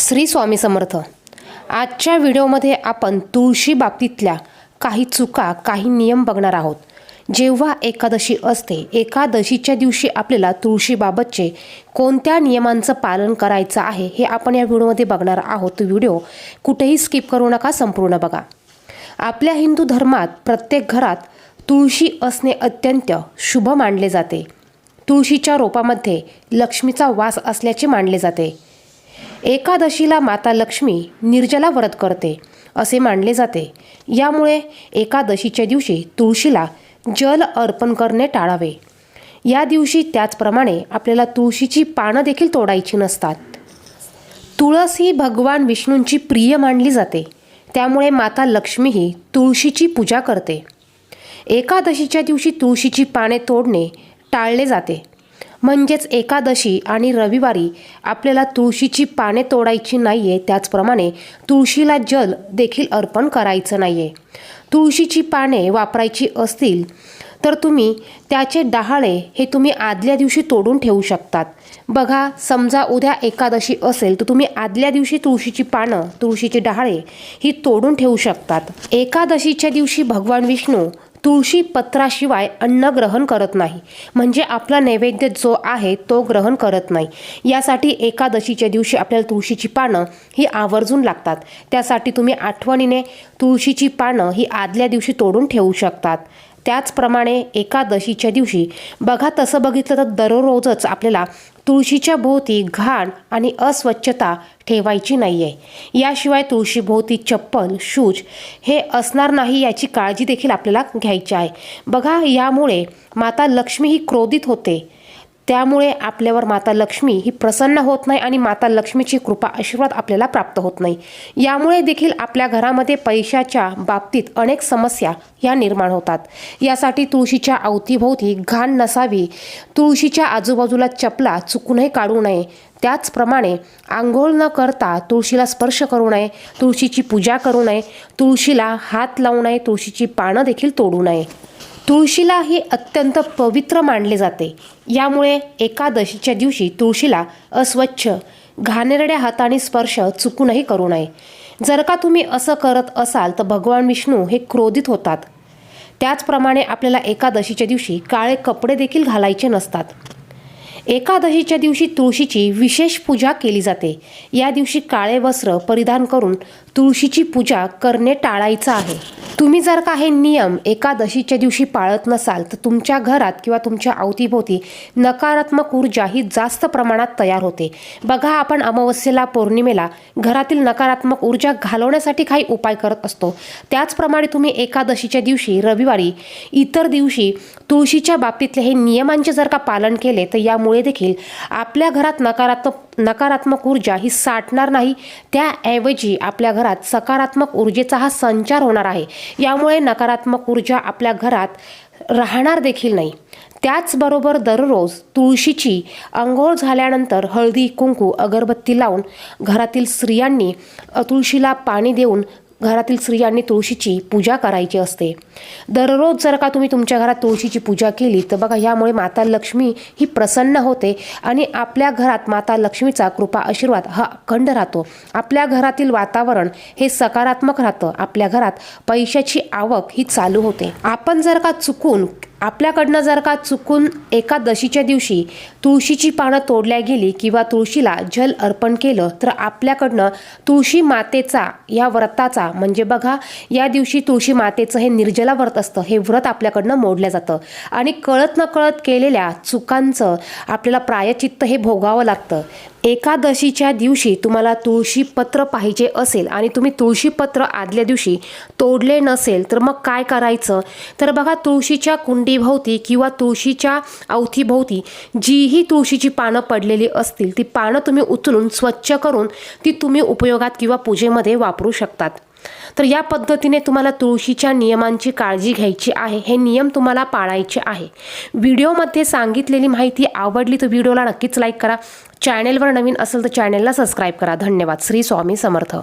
श्री स्वामी समर्थ। आजच्या व्हिडिओमध्ये आपण तुळशी बाबतीतल्या काही चुका, काही नियम बघणार आहोत। जेव्हा एकादशी असते, एकादशीच्या दिवशी आपल्याला तुळशीबाबतचे कोणत्या नियमांचं पालन करायचं आहे हे आपण या व्हिडिओमध्ये बघणार आहोत। तो व्हिडिओ कुठेही स्किप करू नका, संपूर्ण बघा। आपल्या हिंदू धर्मात प्रत्येक घरात तुळशी असणे अत्यंत शुभ मानले जाते। तुळशीच्या रोपामध्ये लक्ष्मीचा वास असल्याचे मानले जाते। एकादशीला माता लक्ष्मी निर्जला व्रत करते असे मानले जाते। यामुळे एकादशीच्या दिवशी तुळशीला जल अर्पण करणे टाळावे। या दिवशी त्याचप्रमाणे आपल्याला तुळशीची पानं देखील तोडायची नसतात। तुळस ही भगवान विष्णूंची प्रिय मानली जाते, त्यामुळे माता लक्ष्मी ही तुळशीची पूजा करते। एकादशीच्या दिवशी तुळशीची पाने तोडणे टाळले जाते। म्हणजेच एकादशी आणि रविवारी आपल्याला तुळशीची पाने तोडायची नाहीये, त्याचप्रमाणे तुळशीला जल देखील अर्पण करायचं नाहीये। तुळशीची पाने वापरायची असतील तर तुम्ही त्याचे डहाळे हे तुम्ही आदल्या दिवशी तोडून ठेवू शकतात। बघा, समजा उद्या एकादशी असेल तर तुम्ही आदल्या दिवशी तुळशीची पानं, तुळशीचे डहाळे ही तोडून ठेवू शकतात। एकादशीच्या दिवशी भगवान विष्णू तुळशी पत्राशिवाय अन्न ग्रहण करत नाही, म्हणजे आपला नैवेद्य जो आहे तो ग्रहण करत नाही। यासाठी एकादशीच्या दिवशी आपल्याला तुळशीची पानं ही आवर्जून लागतात। त्यासाठी तुम्ही आठवणीने तुळशीची पानं ही आदल्या दिवशी तोडून ठेवू शकतात। त्याचप्रमाणे एकादशीच्या दिवशी बघा, तसं बघितलं तर दररोजच आपल्याला तुळशीच्या भोवती घाण आणि अस्वच्छता ठेवायची नाही आहे। याशिवाय तुळशीभोवती चप्पल, शूज हे असणार नाही याची काळजी देखील आपल्याला घ्यायची आहे। बघा, यामुळे माता लक्ष्मी ही क्रोधित होते, त्यामुळे आपल्यावर माता लक्ष्मी ही प्रसन्न होत नाही आणि माता लक्ष्मीची कृपा, आशीर्वाद आपल्याला प्राप्त होत नाही। यामुळे देखील आपल्या घरामध्ये पैशाच्या बाबतीत अनेक समस्या या निर्माण होतात। यासाठी तुळशीच्या अवतीभोवती घाण नसावी, तुळशीच्या आजूबाजूला चपला चुकूनही काढू नये। त्याचप्रमाणे आंघोळ न करता तुळशीला स्पर्श करू नये, तुळशीची पूजा करू नये, तुळशीला हात लावू नये, तुळशीची पानं देखील तोडू नये। तुळशीला ही अत्यंत पवित्र मानले जाते। यामुळे एकादशीच्या दिवशी तुळशीला अस्वच्छ, घाणेरड्या हाताने स्पर्श चुकूनही करू नये। जर का तुम्ही असं करत असाल तर भगवान विष्णू हे क्रोधित होतात। त्याचप्रमाणे आपल्याला एकादशीच्या दिवशी काळे कपडे देखील घालायचे नसतात। एकादशीच्या दिवशी तुळशीची विशेष पूजा केली जाते। या दिवशी काळे वस्त्र परिधान करून तुळशीची पूजा करणे टाळायचं आहे। तुम्ही जर का हे नियम एकादशीच्या दिवशी पाळत नसाल तर तुमच्या घरात किंवा तुमच्या अवतीभोवती नकारात्मक ऊर्जा ही जास्त प्रमाणात तयार होते। बघा, आपण अमावस्येला, पौर्णिमेला घरातील नकारात्मक ऊर्जा घालवण्यासाठी काही उपाय करत असतो। त्याचप्रमाणे तुम्ही एकादशीच्या दिवशी, रविवारी, इतर दिवशी तुळशीच्या बाबतीतले हे नियमांचे जर का पालन केले तर यामुळे देखील आपल्या घरात नकारात्मक ऊर्जा ही साठणार नाही। त्याऐवजी आपल्या घरात सकारात्मक ऊर्जेचा हा संचार होणार आहे। यामुळे नकारात्मक ऊर्जा आपल्या घरात राहणार देखील नाही। त्याचबरोबर दररोज तुळशीची अंघोळ झाल्यानंतर हळदी, कुंकू, अगरबत्ती लावून घरातील स्त्रियांनी तुळशीला पाणी देऊन घरातील स्त्रियांनी तुळशीची पूजा करायची असते। दररोज जर का तुम्ही तुमच्या घरात तुळशीची पूजा केली तर बघा, यामुळे माता लक्ष्मी ही प्रसन्न होते आणि आपल्या घरात माता लक्ष्मीचा कृपा, आशीर्वाद हा अखंड राहतो। आपल्या घरातील वातावरण हे सकारात्मक राहतं। आपल्या घरात पैशाची आवक ही चालू होते। आपण जर का आपल्याकडनं जर का चुकून एकादशीच्या दिवशी तुळशीची पानं तोडल्या गेली किंवा तुळशीला जल अर्पण केलं तर आपल्याकडनं तुळशी मातेचा या व्रताचा, म्हणजे बघा, या दिवशी तुळशी मातेचं हे निर्जला व्रत असतं, हे व्रत आपल्याकडनं मोडलं जातं आणि कळत नकळत केलेल्या चुकांचं आपल्याला प्रायचित्त हे भोगावं लागतं। एकादशीच्या दिवशी तुम्हाला तुळशी पत्र पाहिजे असेल आणि तुम्ही तुळशी पत्र आदल्या दिवशी तोडले नसेल तर मग काय करायचं, तर बघा, तुळशीच्या कुंडीभोवती किंवा तुळशीच्या अवतीभोवती जीही तुळशीची पानं पडलेली असतील ती पानं तुम्ही उचलून स्वच्छ करून ती तुम्ही उपयोगात किंवा पूजेमध्ये वापरू शकतात। तर या पद्धतीने तुम्हाला तुळशीच्या नियमांची काळजी घ्यायची आहे। हे नियम तुम्हाला पाळायचे आहे। व्हिडिओमध्ये सांगितलेली माहिती आवडली तर व्हिडिओला नक्कीच लाईक करा। चॅनेलवर नवीन असेल तर चॅनेलला सबस्क्राईब करा। धन्यवाद। श्री स्वामी समर्थ।